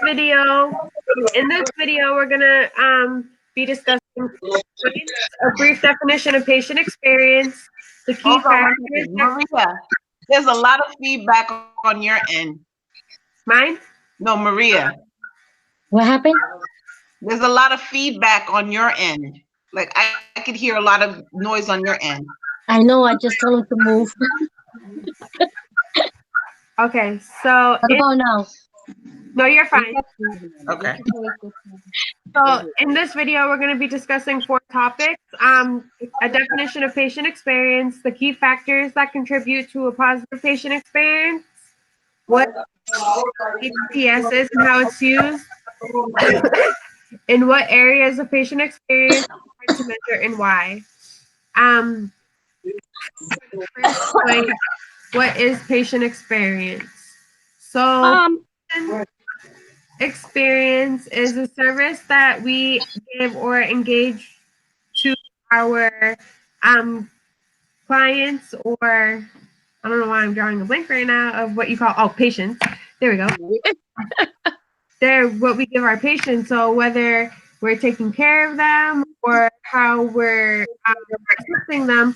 video, we're gonna be discussing a brief definition of patient experience, the key Hold on one factors. second. Maria, there's a lot of feedback on your end. Mine? No, Maria. What happened? There's a lot of feedback on your end. Like I could hear a lot of noise on your end. I know. I just told him to move. Okay, so What about now? no, you're fine. Okay. So in this video, we're going to be discussing 4 topics: a definition of patient experience, the key factors that contribute to a positive patient experience, what HPS is and how it's used, in what areas of patient experience are hard to measure and why. First point, what is patient experience? So experience is a service that we give or engage to our clients, or I don't know why I'm drawing a blank right now of what you call patients. There we go. They're what we give our patients. So whether we're taking care of them or how we're assisting them,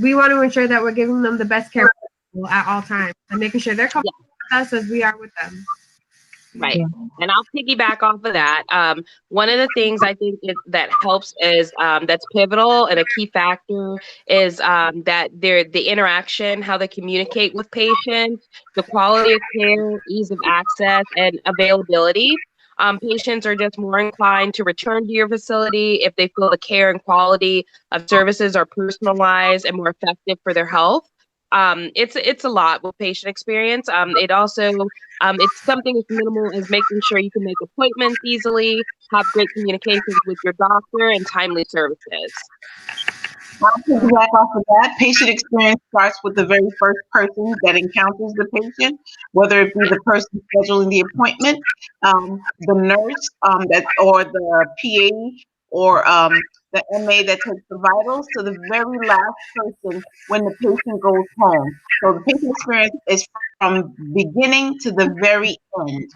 we want to ensure that we're giving them the best care possible at all times and making sure they're comfortable with us as we are with them. Right. And I'll piggyback off of that. One of the things I think that helps is that's pivotal and a key factor is that the interaction, how they communicate with patients, the quality of care, ease of access, and availability. Patients are just more inclined to return to your facility if they feel the care and quality of services are personalized and more effective for their health. It's a lot with patient experience. It also it's something as minimal as making sure you can make appointments easily, have great communications with your doctor, and timely services. I'll piggyback off of that. Patient experience starts with the very first person that encounters the patient, whether it be the person scheduling the appointment, the nurse, or the PA, or the MA that takes the vitals, to the very last person when the patient goes home. So the patient experience is from beginning to the very end.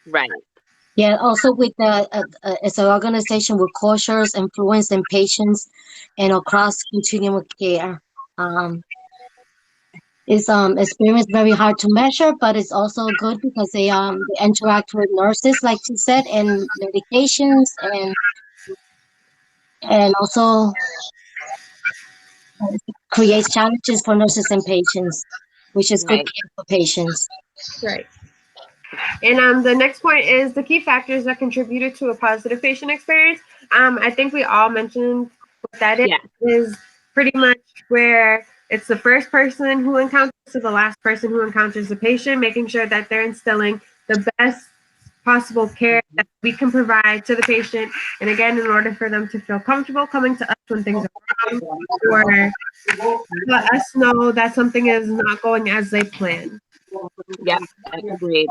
Right. Yeah, also with it's an organization with cultures, influence, and patients, and across continuum of care. It's experience very hard to measure, but it's also good because they interact with nurses, like you said, and medications, and also creates challenges for nurses and patients, which is good care for patients. Right. And the next point is the key factors that contributed to a positive patient experience. I think we all mentioned what that is. Is pretty much where it's the first person who encounters to the last person who encounters the patient, making sure that they're instilling the best possible care that we can provide to the patient. And again, in order for them to feel comfortable coming to us when things are wrong, or let us know that something is not going as they planned. Yeah, agreed.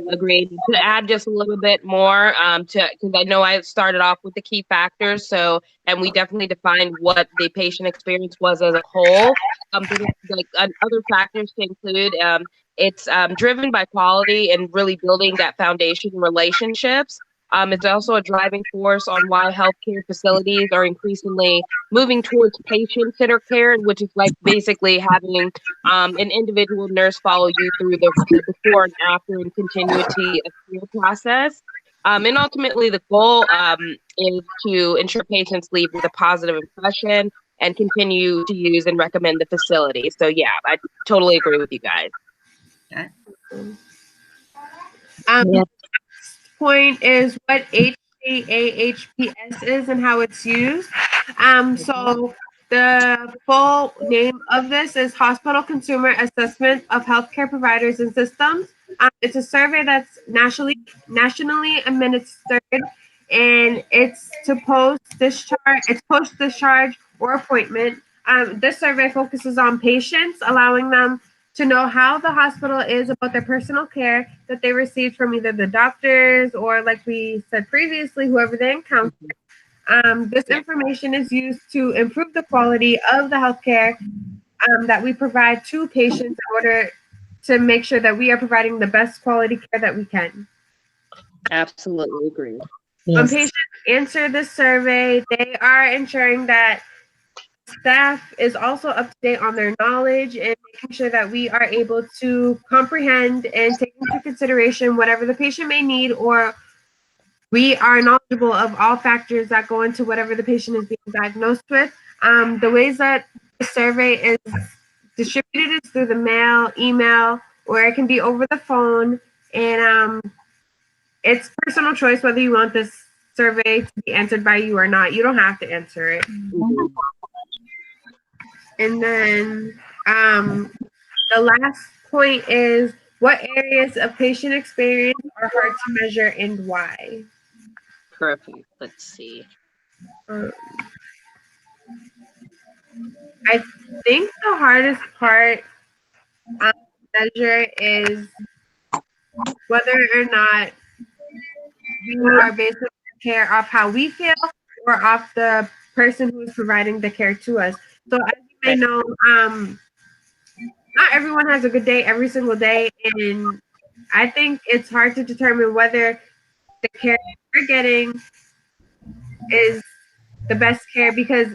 To add just a little bit more, because I know I started off with the key factors, and we definitely defined what the patient experience was as a whole. Other factors to include, it's driven by quality and really building that foundation in relationships. It's also a driving force on why healthcare facilities are increasingly moving towards patient-centered care, which is like basically having an individual nurse follow you through the before and after and continuity of care process. And ultimately, the goal is to ensure patients leave with a positive impression and continue to use and recommend the facility. So yeah, I totally agree with you guys. Point is what HCAHPS is and how it's used. So the full name of this is Hospital Consumer Assessment of Healthcare Providers and Systems. It's a survey that's nationally administered, and it's to post-discharge or appointment. This survey focuses on patients, allowing them to know how the hospital is about their personal care that they received from either the doctors or, like we said previously, whoever they encountered. This information is used to improve the quality of the healthcare that we provide to patients in order to make sure that we are providing the best quality care that we can. Absolutely agree. When Yes. patients answer this survey, they are ensuring that staff is also up to date on their knowledge and making sure that we are able to comprehend and take into consideration whatever the patient may need, or we are knowledgeable of all factors that go into whatever the patient is being diagnosed with. The ways that the survey is distributed is through the mail, email, or it can be over the phone. And it's personal choice whether you want this survey to be answered by you or not. You don't have to answer it. Mhm. And then the last point is, what areas of patient experience are hard to measure and why? Perfect. Let's see. Um, I think the hardest part to measure is whether or not we are basing our care off how we feel or off the person who is providing the care to us. So as you may know, not everyone has a good day every single day, and I think it's hard to determine whether the care we're getting is the best care, because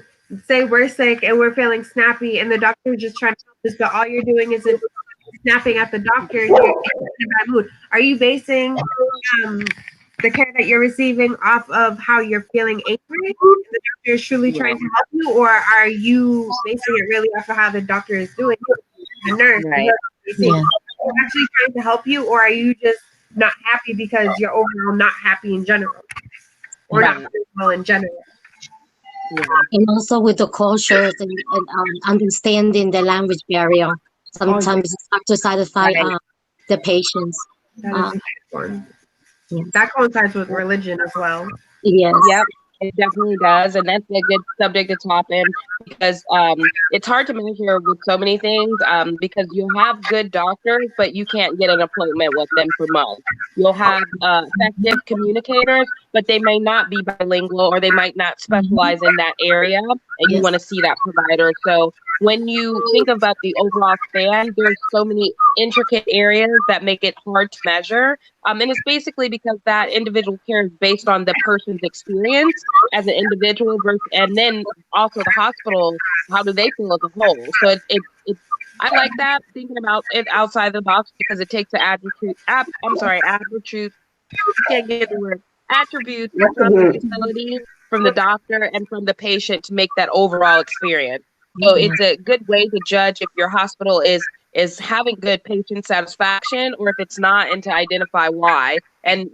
say we're sick and we're feeling snappy and the doctor is just trying to help us, but all you're doing is snapping at the doctor and you're in a bad mood. Are you basing the care that you're receiving off of how you're feeling angry? The doctor is truly trying to help you, or are you basing it really off of how the doctor is doing? The nurse, Right. Yeah. are actually trying to help you, or are you just not happy because you're overall not happy in general, or not Right. feeling well in general? Yeah. And also with the cultures and understanding the language barrier. Sometimes it's hard to satisfy Right. the patients. That is Uh, a good one. yes. That coincides with religion as well. Yes. Yep, it definitely does, and that's a good subject to top in because it's hard to measure with so many things because you'll have good doctors, but you can't get an appointment with them for months. You'll have effective communicators, but they may not be bilingual or they might not specialize in that area, and you Yes. want to see that provider. So when you think about the overall span, there's so many intricate areas that make it hard to measure. And it's basically because that individual care is based on the person's experience as an individual versus, and then also the hospital, how do they feel as a whole? So it I like that, thinking about it outside the box, because it takes the attribute, can't get the word, attributes That's a from the good. facility, from the doctor, and from the patient to make that overall experience. So it's a good way to judge if your hospital is having good patient satisfaction or if it's not, and to identify why. And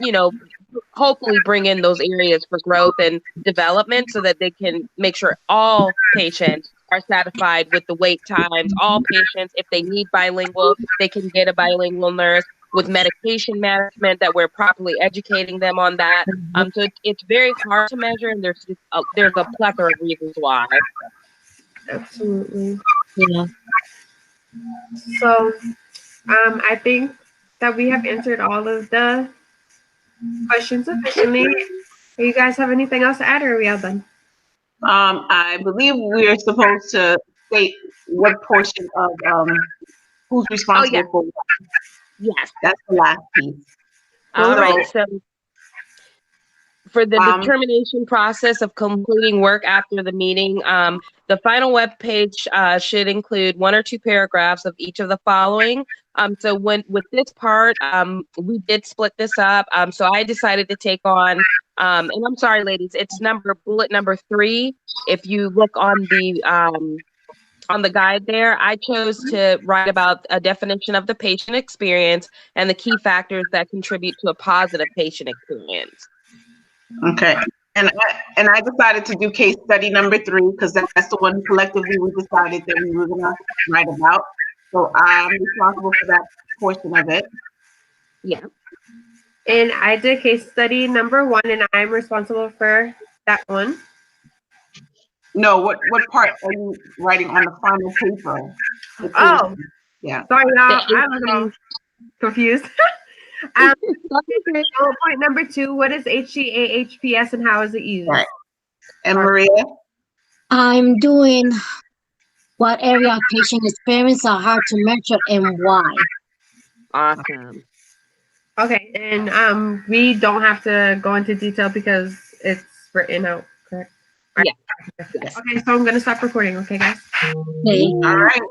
hopefully bring in those areas for growth and development so that they can make sure all patients are satisfied with the wait times. All patients, if they need bilingual, they can get a bilingual nurse. With medication management, that we're properly educating them on that. So it's very hard to measure, and there's a plethora of reasons why. Absolutely. Yeah. So I think that we have answered all of the questions sufficiently. Do you guys have anything else to add, or are we all done? I believe we are supposed to state what portion of who's Oh, responsible yes, for what. yes. That's the last piece. All right. So, So for the um, determination process of completing work after the meeting, the final web page should include one or two paragraphs of each of the following. So with this part, we did split this up. So I decided to take on, and I'm sorry, ladies, it's bullet number 3. If you look on the guide there, I chose to write about a definition of the patient experience and the key factors that contribute to a positive patient experience. okay. And I decided to do case study number 3 because that's the one collectively we decided that we were gonna write about. So I'm responsible for that portion of it. Yeah. And I did case study number 1, and I'm responsible for that one. No, what part are you writing on the final paper? The Oh, case. Yeah. sorry, y'all. I was The all confused. Bullet point number 2, what is HCAHPS and how is it used? Right. And Maria? I'm doing what area of patient experience are hard to measure and why. Awesome. Okay, and we don't have to go into detail because it's written out, correct? Yeah. Okay, so I'm gonna stop recording. Okay, guys. Okay. All right.